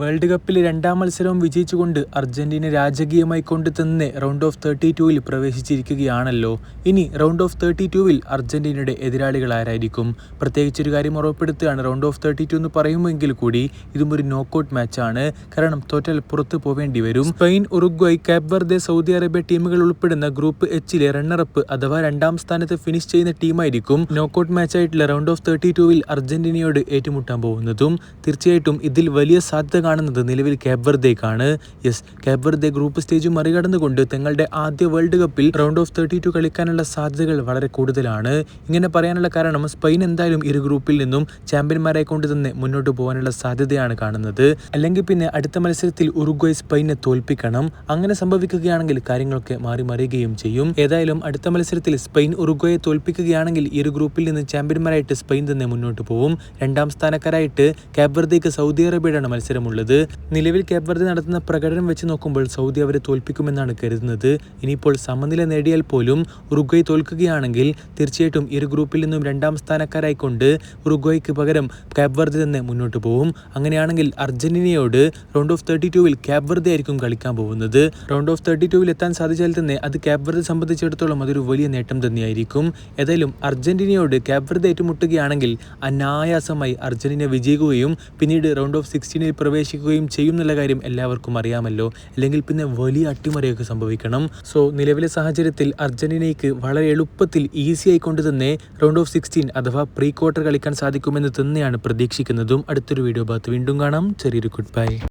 World കപ്പിൽ രണ്ടാം മത്സരവും വിജയിച്ചുകൊണ്ട് അർജന്റീന രാജകീയമായി കൊണ്ട് തന്നെ റൗണ്ട് ഓഫ് 32-ൽ പ്രവേശിച്ചിരിക്കുകയാണല്ലോ. ഇനി റൗണ്ട് ഓഫ് 32-ൽ അർജന്റീനയുടെ എതിരാളികൾ ആരായിരിക്കും? പ്രത്യേകിച്ചൊരു കാര്യം ഉറപ്പെടുത്തുകയാണ്, റൗണ്ട് ഓഫ് 32 എന്ന് പറയുമെങ്കിൽ കൂടി ഇതും ഒരു നോക്കൌട്ട് മാച്ചാണ്. കാരണം തോറ്റാൽ പുറത്തു പോവേണ്ടി വരും. Spain, Uruguay, Cape Verde, Saudi Arabia ടീമുകൾ ഉൾപ്പെടുന്ന ഗ്രൂപ്പ് എച്ചിലെ റണ്ണറപ്പ് അഥവാ രണ്ടാം സ്ഥാനത്ത് ഫിനിഷ് ചെയ്യുന്ന ടീമായിരിക്കും നോക്കൌട്ട് മാച്ചായിട്ടുള്ള റൗണ്ട് ഓഫ് 32-ൽ അർജന്റീനയോട് ഏറ്റുമുട്ടാൻ പോകുന്നതും. തീർച്ചയായിട്ടും ഇതിൽ വലിയ സാധ്യത കാണുന്നത് നിലവിൽ കേപ്പ് വെർദേക്കാണ്. കേപ്പ് വെർദെ ഗ്രൂപ്പ് സ്റ്റേജ് മറികടന്നുകൊണ്ട് തങ്ങളുടെ ആദ്യ വേൾഡ് കപ്പിൽ റൗണ്ട് ഓഫ് 32 കളിക്കാനുള്ള സാധ്യതകൾ വളരെ കൂടുതലാണ്. ഇങ്ങനെ പറയാനുള്ള കാരണം സ്പെയിൻ എന്തായാലും ഇരു ഗ്രൂപ്പിൽ നിന്നും ചാമ്പ്യന്മാരായി കൊണ്ട് തന്നെ മുന്നോട്ട് പോകാനുള്ള സാധ്യതയാണ് കാണുന്നത്. അല്ലെങ്കിൽ പിന്നെ അടുത്ത മത്സരത്തിൽ ഉറുഗ്വായ് സ്പെയിനെ തോൽപ്പിക്കണം. അങ്ങനെ സംഭവിക്കുകയാണെങ്കിൽ കാര്യങ്ങളൊക്കെ മാറി മറിയുകയും ചെയ്യും. ഏതായാലും അടുത്ത മത്സരത്തിൽ സ്പെയിൻ ഉറുഗ്വായെ തോൽപ്പിക്കുകയാണെങ്കിൽ ഇരു ഗ്രൂപ്പിൽ നിന്ന് ചാമ്പ്യന്മാരായിട്ട് സ്പെയിൻ തന്നെ മുന്നോട്ട് പോകും. രണ്ടാം സ്ഥാനക്കാരായിട്ട് കേപ്പ് വെർദേക്ക് സൗദി അറേബ്യയുടെയാണ് മത്സരമുള്ളത്. നിലവിൽ കേപ്പ് വെർദെ നടത്തുന്ന പ്രകടനം വെച്ച് നോക്കുമ്പോൾ സൗദി അവരെ തോൽപ്പിക്കുമെന്നാണ് കരുതുന്നത്. ഇനിയിപ്പോൾ സമനില നേടിയാൽ പോലും ഉറുഗ്വായ് തോൽക്കുകയാണെങ്കിൽ തീർച്ചയായിട്ടും ഇരു ഗ്രൂപ്പിൽ നിന്നും രണ്ടാം സ്ഥാനക്കാരായിക്കൊണ്ട് ഉറുഗ്വായ്ക്ക് പകരം കേപ്പ് വെർദെ തന്നെ മുന്നോട്ട് പോകും. അങ്ങനെയാണെങ്കിൽ അർജന്റീനയോട് റൗണ്ട് ഓഫ് 32-ൽ കേപ്പ് വെർദെ ആയിരിക്കും കളിക്കാൻ പോകുന്നത്. റൗണ്ട് ഓഫ് 32-ൽ എത്താൻ സാധിച്ചാൽ തന്നെ അത് കേപ്പ് വെർദെ സംബന്ധിച്ചിടത്തോളം അതൊരു വലിയ നേട്ടം തന്നെയായിരിക്കും. ഏതായാലും അർജന്റീനയോട് കേപ്പ് വെർദെ ഏറ്റുമുട്ടുകയാണെങ്കിൽ അനായാസമായി അർജന്റീന വിജയിക്കുകയും പിന്നീട് റൗണ്ട് ഓഫ് 16-ൽ പ്രവേശിക്കുകയും ചെയ്യും എന്നുള്ള കാര്യം എല്ലാവർക്കും അറിയാമല്ലോ. അല്ലെങ്കിൽ പിന്നെ വലിയ അട്ടിമറിയൊക്കെ സംഭവിക്കണം. സോ നിലവിലെ സാഹചര്യത്തിൽ അർജന്റീനയ്ക്ക് വളരെ എളുപ്പത്തിൽ ഈസി ആയിക്കൊണ്ട് തന്നെ റൗണ്ട് ഓഫ് 16 അഥവാ പ്രീ ക്വാർട്ടർ കളിക്കാൻ സാധിക്കുമെന്ന് തന്നെയാണ് പ്രതീക്ഷിക്കുന്നതും. അടുത്തൊരു വീഡിയോ ഭാഗത്ത് വീണ്ടും കാണാം. ചെറിയൊരു ഗുഡ് ബൈ.